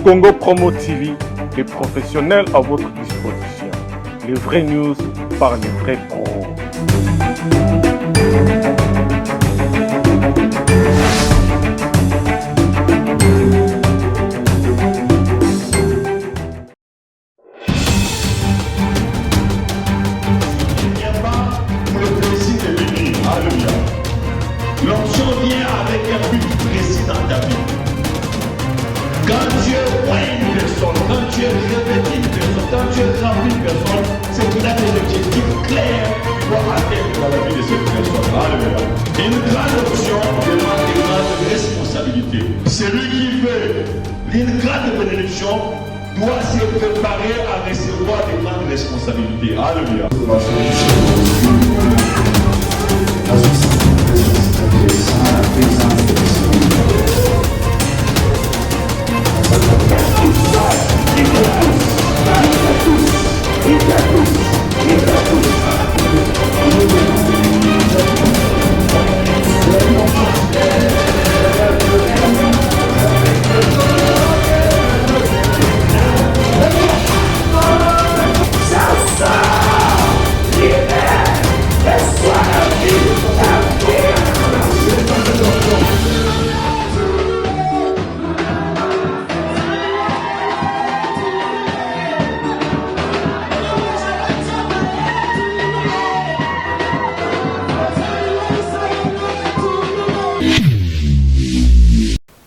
Congo Promo TV, les professionnels à votre disposition. Les vraies news par les vrais pros. L'onction vient avec un but précis dans ta vie. Quand tu es une personne, quand tu es revêtu une personne, quand tu es rempli une personne, c'est qu'il a des objectifs clairs qu'il doit atteindre dans la vie de cette personne. Alléluia. Une grande option demande une grande responsabilité. Celui qui veut une grande bénédiction doit se préparer à recevoir des grandes responsabilités. Alléluia.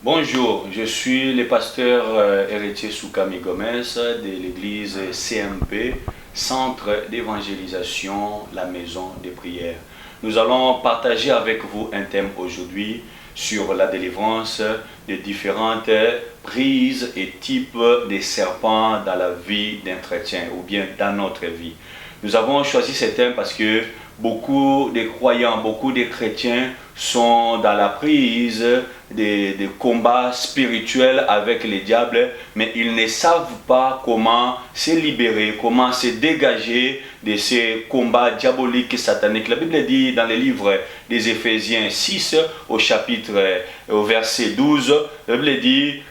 Bonjour, je suis le pasteur héritier Soukami Gomez de l'église CMP, Centre d'évangélisation, la maison de prière. Nous allons partager avec vous un thème aujourd'hui sur la délivrance de différentes prises et types de serpents dans la vie d'un chrétien ou bien dans notre vie. Nous avons choisi ce thème parce que beaucoup de croyants, beaucoup de chrétiens sont dans la prise des combats spirituels avec les diables, mais ils ne savent pas comment se libérer, comment se dégager de ces combats diaboliques et sataniques. La Bible dit dans le livre des Éphésiens 6, au verset 12, la Bible dit: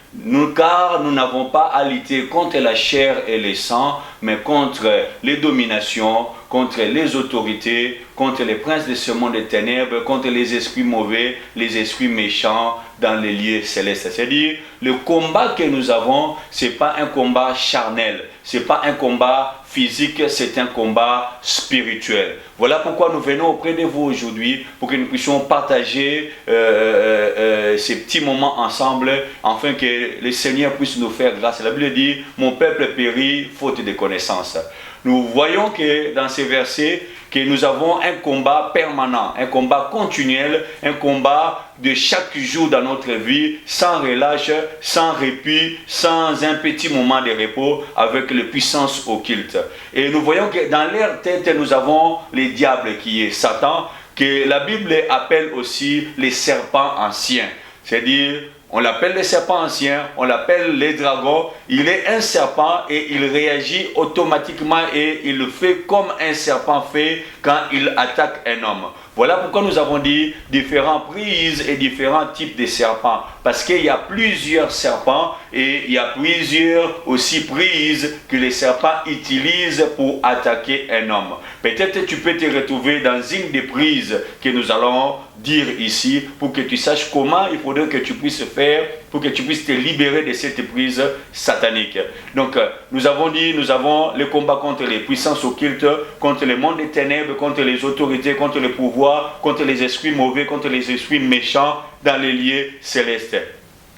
car nous n'avons pas à lutter contre la chair et le sang, mais contre les dominations, contre les autorités, contre les princes de ce monde des ténèbres, contre les esprits mauvais, les esprits méchants dans les lieux célestes. C'est-à-dire, le combat que nous avons, ce n'est pas un combat charnel, ce n'est pas un combat physique, c'est un combat spirituel. Voilà pourquoi nous venons auprès de vous aujourd'hui, pour que nous puissions partager ces petits moments ensemble, afin que le Seigneur puisse nous faire grâce. La Bible dit: mon peuple périt faute de connaissance. Nous voyons que dans ces versets, que nous avons un combat permanent, un combat continuel, un combat de chaque jour dans notre vie, sans relâche, sans répit, sans un petit moment de repos, avec les puissances occultes. Et nous voyons que dans leur tête, nous avons le diable qui est Satan, que la Bible appelle aussi les serpents anciens. C'est-à-dire, on l'appelle le serpent ancien, on l'appelle les dragons. Il est un serpent et il réagit automatiquement et il fait comme un serpent fait quand il attaque un homme. Voilà pourquoi nous avons dit différentes prises et différents types de serpents. Parce qu'il y a plusieurs serpents et il y a plusieurs aussi prises que les serpents utilisent pour attaquer un homme. Peut-être tu peux te retrouver dans une des prises que nous allons dire ici pour que tu saches comment il faudrait que tu puisses faire pour que tu puisses te libérer de cette prise satanique. Donc, nous avons dit, nous avons le combat contre les puissances occultes, contre le monde des ténèbres, contre les autorités, contre le pouvoir, contre les esprits mauvais, contre les esprits méchants dans les lieux célestes.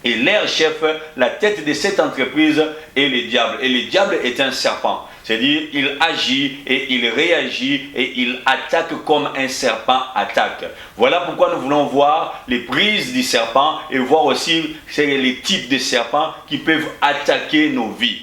Et leur chef, la tête de cette entreprise est le diable. Et le diable est un serpent. C'est-à-dire, il agit et il réagit et il attaque comme un serpent attaque. Voilà pourquoi nous voulons voir les prises du serpent et voir aussi les types de serpents qui peuvent attaquer nos vies.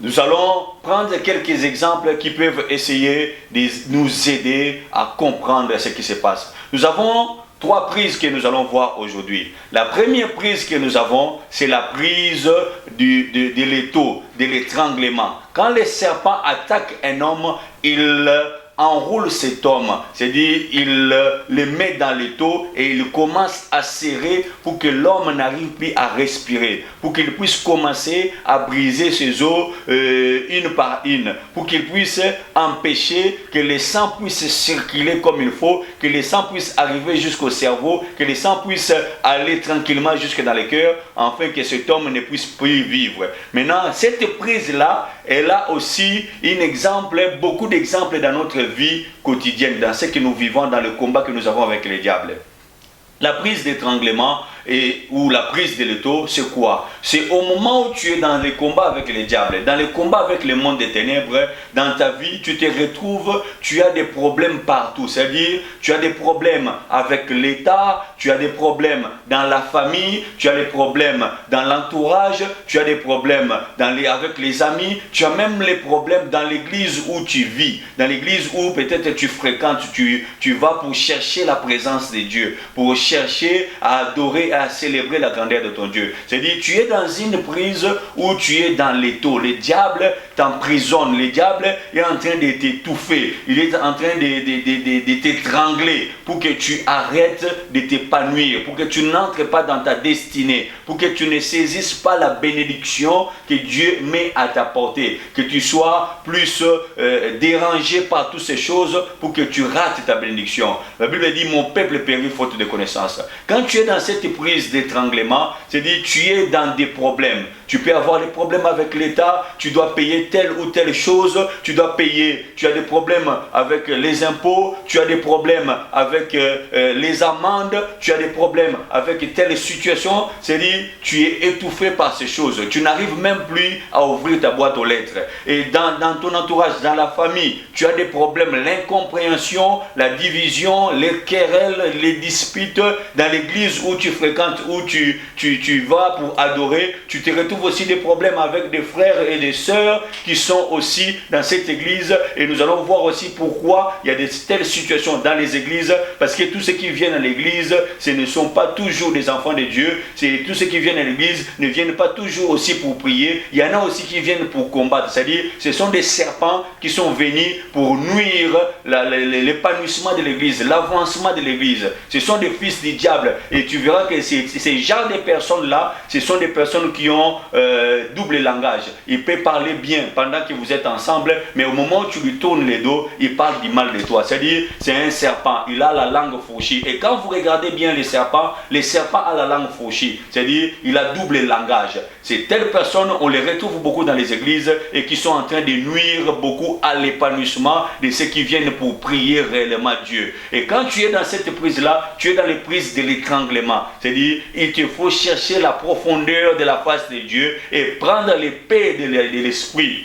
Nous allons prendre quelques exemples qui peuvent essayer de nous aider à comprendre ce qui se passe. Nous avons trois prises que nous allons voir aujourd'hui. La première prise que nous avons, c'est la prise de l'étau, de l'étranglement. Quand les serpents attaquent un homme, ils enroule cet homme, c'est-à-dire il le met dans l'étau et il commence à serrer pour que l'homme n'arrive plus à respirer, pour qu'il puisse commencer à briser ses os une par une, pour qu'il puisse empêcher que le sang puisse circuler comme il faut, que le sang puisse arriver jusqu'au cerveau, que le sang puisse aller tranquillement jusque dans le cœur, afin que cet homme ne puisse plus vivre. Maintenant, cette prise-là, elle a aussi beaucoup d'exemples dans notre vie quotidienne, dans ce que nous vivons, dans le combat que nous avons avec le diable. La prise d'étranglement ou la prise de l'étau, c'est quoi? C'est au moment où tu es dans le combat avec le diable, dans le combat avec le monde des ténèbres, dans ta vie, tu te retrouves, tu as des problèmes partout. C'est-à-dire, tu as des problèmes avec l'État, tu as des problèmes dans la famille, tu as des problèmes dans l'entourage, tu as des problèmes avec les amis, tu as même les problèmes dans l'église où tu vis, dans l'église où peut-être tu fréquentes, tu vas pour chercher la présence de Dieu, pour chercher à adorer, à célébrer la grandeur de ton Dieu. C'est-à-dire, tu es dans une prise où tu es dans l'étau. Le diable t'emprisonne. Le diable est en train de t'étouffer. Il est en train de t'étrangler pour que tu arrêtes de t'épanouir, pour que tu n'entres pas dans ta destinée, pour que tu ne saisisses pas la bénédiction que Dieu met à ta portée, que tu sois plus dérangé par toutes ces choses pour que tu rates ta bénédiction. La Bible dit, mon peuple périt faute de connaissance. Quand tu es dans cette prise d'étranglement, c'est-à-dire tu es dans des problèmes. Tu peux avoir des problèmes avec l'État, tu dois payer telle ou telle chose, tu dois payer, tu as des problèmes avec les impôts, tu as des problèmes avec les amendes, tu as des problèmes avec telle situation, c'est-à-dire tu es étouffé par ces choses, tu n'arrives même plus à ouvrir ta boîte aux lettres. Et dans ton entourage, dans la famille, tu as des problèmes, l'incompréhension, la division, les querelles, les disputes, dans l'église où tu fréquentes, où tu vas pour adorer, tu te retrouves aussi des problèmes avec des frères et des sœurs qui sont aussi dans cette église, et nous allons voir aussi pourquoi il y a de telles situations dans les églises, parce que tous ceux qui viennent à l'église, ce ne sont pas toujours des enfants de Dieu, tous ceux qui viennent à l'église ne viennent pas toujours aussi pour prier, il y en a aussi qui viennent pour combattre, c'est-à-dire ce sont des serpents qui sont venus pour nuire l'épanouissement de l'église, l'avancement de l'église. Ce sont des fils du diable, et tu verras que ces genres de personnes-là, ce sont des personnes qui ont double langage. Il peut parler bien pendant que vous êtes ensemble, mais au moment où tu lui tournes les dos, il parle du mal de toi. C'est-à-dire, c'est un serpent, il a la langue fourchue. Et quand vous regardez bien les serpents a la langue fourchue. C'est-à-dire, il a double langage. Ces telles personnes, on les retrouve beaucoup dans les églises et qui sont en train de nuire beaucoup à l'épanouissement de ceux qui viennent pour prier réellement Dieu. Et quand tu es dans cette prise-là, tu es dans les prises de l'étranglement. C'est-à-dire, il te faut chercher la profondeur de la face de Dieu et prendre l'épée de l'esprit,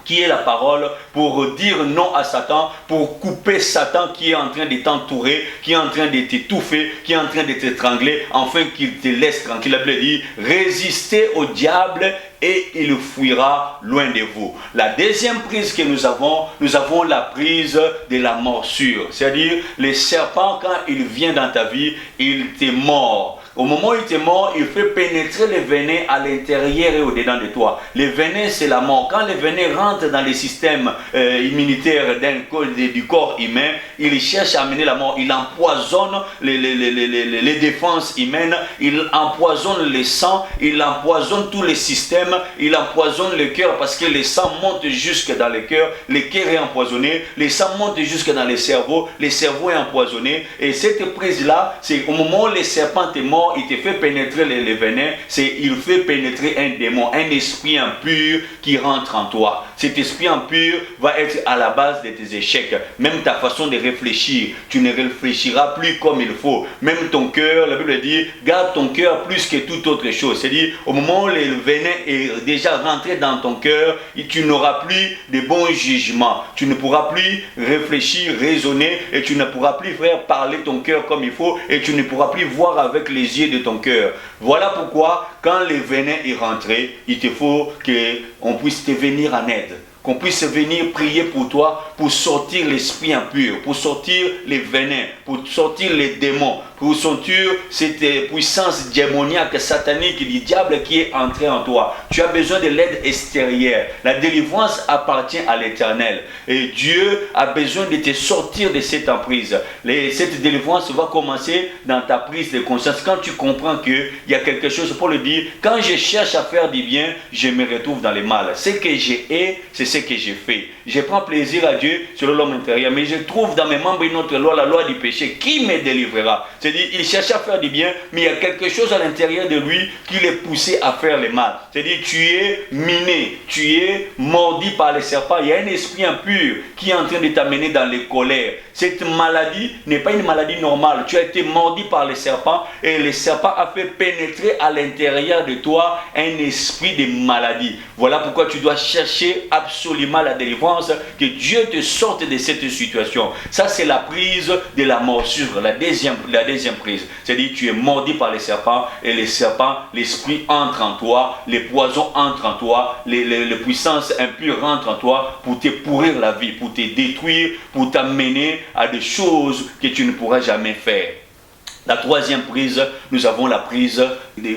qui est la parole, pour dire non à Satan, pour couper Satan qui est en train de t'entourer, qui est en train de t'étouffer, qui est en train de t'étrangler, afin qu'il te laisse tranquille. La Bible dit, résistez au diable et il fuira loin de vous. La deuxième prise que nous avons la prise de la morsure. C'est-à-dire, le serpent, quand il vient dans ta vie, il te mord. Au moment où il te mord, il fait pénétrer le venin à l'intérieur et au-dedans de toi. Le venin, c'est la mort. Quand le venin rentre dans les systèmes immunitaires du corps humain, il cherche à amener la mort. Il empoisonne les défenses humaines, il empoisonne le sang, il empoisonne tous les systèmes, il empoisonne le cœur parce que le sang monte jusque dans le cœur est empoisonné, le sang monte jusque dans le cerveau est empoisonné. Et cette prise-là, c'est au moment où le serpent est mort, il te fait pénétrer les venins, il fait pénétrer un démon, un esprit impur qui rentre en toi. Cet esprit impur va être à la base de tes échecs. Même ta façon de réfléchir, tu ne réfléchiras plus comme il faut. Même ton cœur, la Bible dit, garde ton cœur plus que toute autre chose. C'est-à-dire, au moment où le venin est déjà rentré dans ton cœur, tu n'auras plus de bons jugements. Tu ne pourras plus réfléchir, raisonner, et tu ne pourras plus faire parler ton cœur comme il faut, et tu ne pourras plus voir avec les yeux de ton cœur. Voilà pourquoi, quand le venin est rentré, il te faut qu'on puisse te venir en aide. qu'on puisse venir prier pour toi, pour sortir l'esprit impur, pour sortir les venins, pour sortir les démons, pour sortir cette puissance démoniaque, satanique du diable qui est entrée en toi. Tu as besoin de l'aide extérieure. La délivrance appartient à l'Éternel. Et Dieu a besoin de te sortir de cette emprise. Cette délivrance va commencer dans ta prise de conscience. Quand tu comprends qu'il y a quelque chose, pour le dire, quand je cherche à faire du bien, je me retrouve dans le mal. Ce que j'ai est, c'est ce que j'ai fait. Je prends plaisir à Dieu sur l'homme intérieur, mais je trouve dans mes membres une autre loi, la loi du péché. Qui me délivrera? C'est-à-dire, il cherche à faire du bien, mais il y a quelque chose à l'intérieur de lui qui l'est poussé à faire le mal. C'est-à-dire, tu es miné, tu es mordu par les serpents. Il y a un esprit impur qui est en train de t'amener dans les colères. Cette maladie n'est pas une maladie normale. Tu as été mordu par les serpents et le serpent a fait pénétrer à l'intérieur de toi un esprit de maladie. Voilà pourquoi tu dois chercher absolument la délivrance, que Dieu te sorte de cette situation. Ça, c'est la prise de la morsure, la deuxième prise. C'est-à-dire, tu es mordu par les serpents et les serpents, l'esprit entre en toi, les poisons entrent en toi, les puissances impures rentrent en toi pour te pourrir la vie, pour te détruire, pour t'amener à des choses que tu ne pourras jamais faire. La troisième prise, nous avons la prise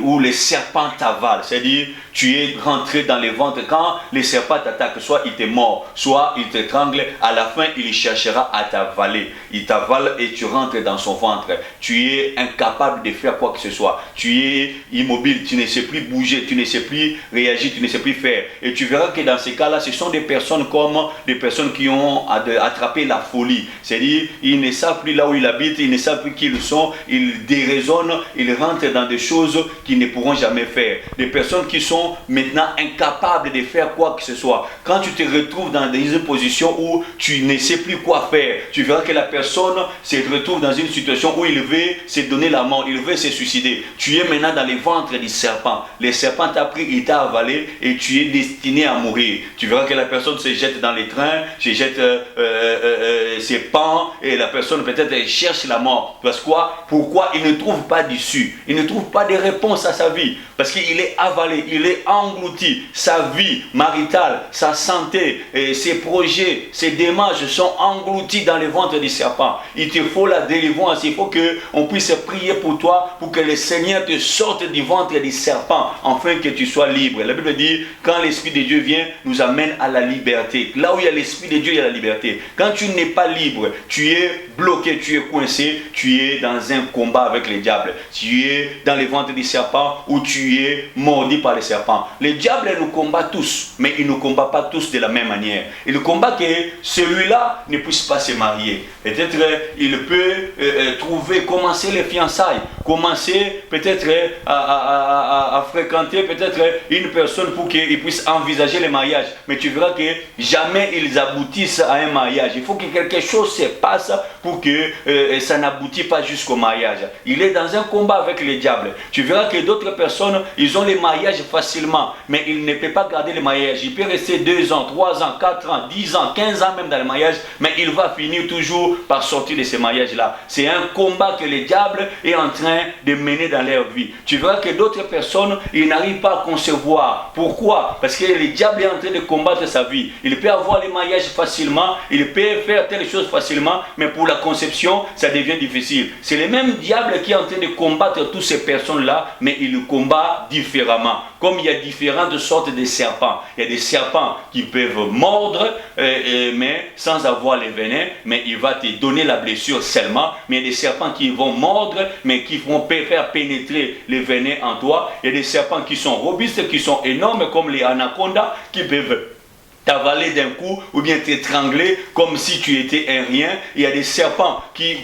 où les serpents t'avalent. C'est-à-dire, tu es rentré dans les ventres. Quand les serpents t'attaquent, soit il te mord, soit il t'étrangle. À la fin, il cherchera à t'avaler. Il t'avale et tu rentres dans son ventre. Tu es incapable de faire quoi que ce soit. Tu es immobile, tu ne sais plus bouger, tu ne sais plus réagir, tu ne sais plus faire. Et tu verras que dans ces cas-là, ce sont des personnes comme des personnes qui ont attrapé la folie. C'est-à-dire, ils ne savent plus là où ils habitent, ils ne savent plus qui ils sont, ils déraisonnent, ils rentrent dans des choses qu'ils ne pourront jamais faire. Des personnes qui sont maintenant incapables de faire quoi que ce soit. Quand tu te retrouves dans une position où tu ne sais plus quoi faire, tu verras que la personne se retrouve dans une situation où il veut se donner la mort, il veut se suicider. Tu es maintenant dans les ventres du serpent. Le serpent t'a pris, il t'a avalé et tu es destiné à mourir. Tu verras que la personne se jette dans les trains, se jette, se pend et la personne peut-être cherche la mort. Parce que quoi? Pourquoi? Il ne trouve pas d'issue. Il ne trouve pas de réponse à sa vie. Parce qu'il est avalé, il est englouti. Sa vie maritale, sa santé, ses projets, ses démarches sont engloutis dans le ventre du serpent. Il te faut la délivrance. Il faut qu'on puisse prier pour toi, pour que le Seigneur te sorte du ventre du serpent, afin que tu sois libre. La Bible dit, quand l'Esprit de Dieu vient, nous amène à la liberté. Là où il y a l'Esprit de Dieu, il y a la liberté. Quand tu n'es pas libre, tu es bloqué, tu es coincé, tu es dans un combat avec les diables. Tu es dans les ventres du serpent où tu es mordu par les serpents. Les diables nous combattent tous, mais ils ne combattent pas tous de la même manière. Ils combattent que celui-là ne puisse pas se marier. Peut-être il peut commencer les fiançailles, commencer peut-être à fréquenter peut-être une personne pour qu'il puisse envisager le mariage. Mais tu verras que jamais ils aboutissent à un mariage. Il faut que quelque chose se passe pour que ça n'aboutit pas jusqu'au mariage. Il est dans un combat avec les diables. Tu verras que d'autres personnes, ils ont les mariages facilement, mais ils ne peuvent pas garder le mariage. Il peut rester 2 ans, 3 ans, 4 ans, 10 ans, 15 ans même dans le mariage, mais il va finir toujours par sortir de ce mariage-là. C'est un combat que le diable est en train de mener dans leur vie. Tu verras que d'autres personnes, ils n'arrivent pas à concevoir. Pourquoi? Parce que le diable est en train de combattre sa vie. Il peut avoir le mariage facilement, il peut faire telle chose facilement, mais pour la conception, ça devient difficile. C'est le même diable qui est en train de combattre toutes ces personnes-là, mais il le combat différemment. Comme il y a différentes sortes de serpents. Il y a des serpents qui peuvent mordre, mais sans avoir les venins, mais il va te donner la blessure seulement. Mais il y a des serpents qui vont mordre, mais qui vont faire pénétrer les venins en toi. Il y a des serpents qui sont robustes, qui sont énormes, comme les anacondas, qui peuvent t'avaler d'un coup ou bien t'étrangler comme si tu étais un rien. Il y a des serpents qui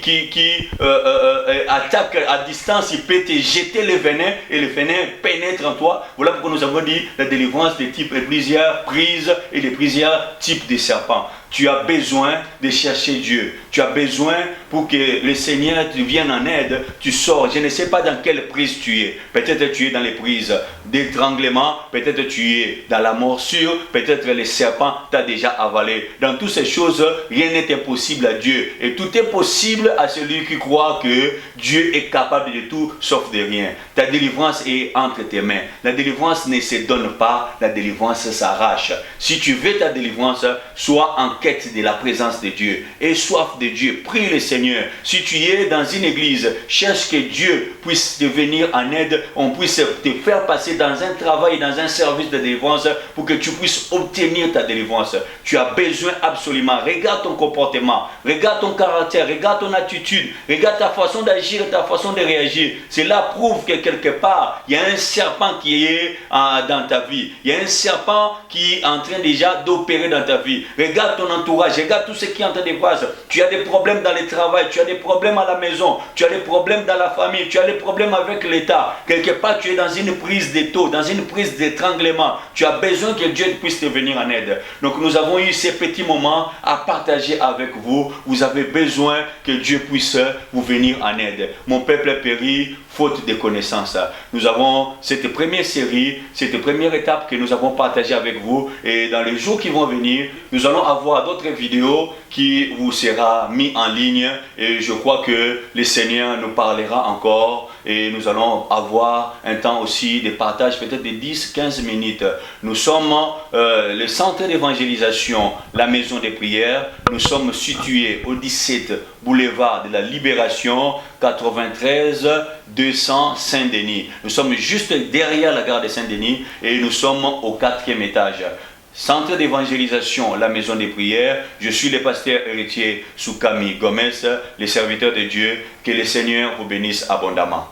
attaquent à distance, ils peuvent te jeter le venin et le venin pénètre en toi. Voilà pourquoi nous avons dit la délivrance de type plusieurs prises et de plusieurs types de serpents. tu as besoin de chercher Dieu. Tu as besoin pour que le Seigneur te vienne en aide. Tu sors. Je ne sais pas dans quelle prise tu es. Peut-être tu es dans les prises d'étranglement. Peut-être tu es dans la morsure. Peut-être le serpent t'a déjà avalé. Dans toutes ces choses, rien n'est impossible à Dieu. Et tout est possible à celui qui croit que Dieu est capable de tout sauf de rien. Ta délivrance est entre tes mains. La délivrance ne se donne pas. La délivrance s'arrache. Si tu veux ta délivrance, sois en quête de la présence de Dieu. Aie soif de Dieu. Prie le Seigneur. Si tu es dans une église, cherche que Dieu puisse te venir en aide. On puisse te faire passer dans un travail, dans un service de délivrance pour que tu puisses obtenir ta délivrance. Tu as besoin absolument. Regarde ton comportement. Regarde ton caractère. Regarde ton attitude. Regarde ta façon d'agir et ta façon de réagir. Cela prouve que quelque part, il y a un serpent qui est dans ta vie. Il y a un serpent qui est en train déjà d'opérer dans ta vie. Regarde ton entourage. Regarde tout ce qui est en train de voir. Tu as des problèmes dans le travail. Tu as des problèmes à la maison. Tu as des problèmes dans la famille. Tu as des problèmes avec l'État. Quelque part, tu es dans une prise de taux, dans une prise d'étranglement. Tu as besoin que Dieu puisse te venir en aide. Donc, nous avons eu ces petits moments à partager avec vous. Vous avez besoin que Dieu puisse vous venir en aide. Mon peuple périt faute de connaissances. Nous avons cette première série, cette première étape que nous avons partagée avec vous. Et dans les jours qui vont venir, nous allons avoir d'autres vidéos qui vous sera mis en ligne. Et je crois que le Seigneur nous parlera encore. Et nous allons avoir un temps aussi de partage, peut-être de 10-15 minutes. Nous sommes le centre d'évangélisation, la maison des prières. Nous sommes situés au 17 boulevard de la Libération, 93 200 Saint-Denis. Nous sommes juste derrière la gare de Saint-Denis et nous sommes au 4e étage. Centre d'évangélisation, la maison des prières. Je suis le pasteur héritier Soukami Gomez, le serviteur de Dieu. Que le Seigneur vous bénisse abondamment.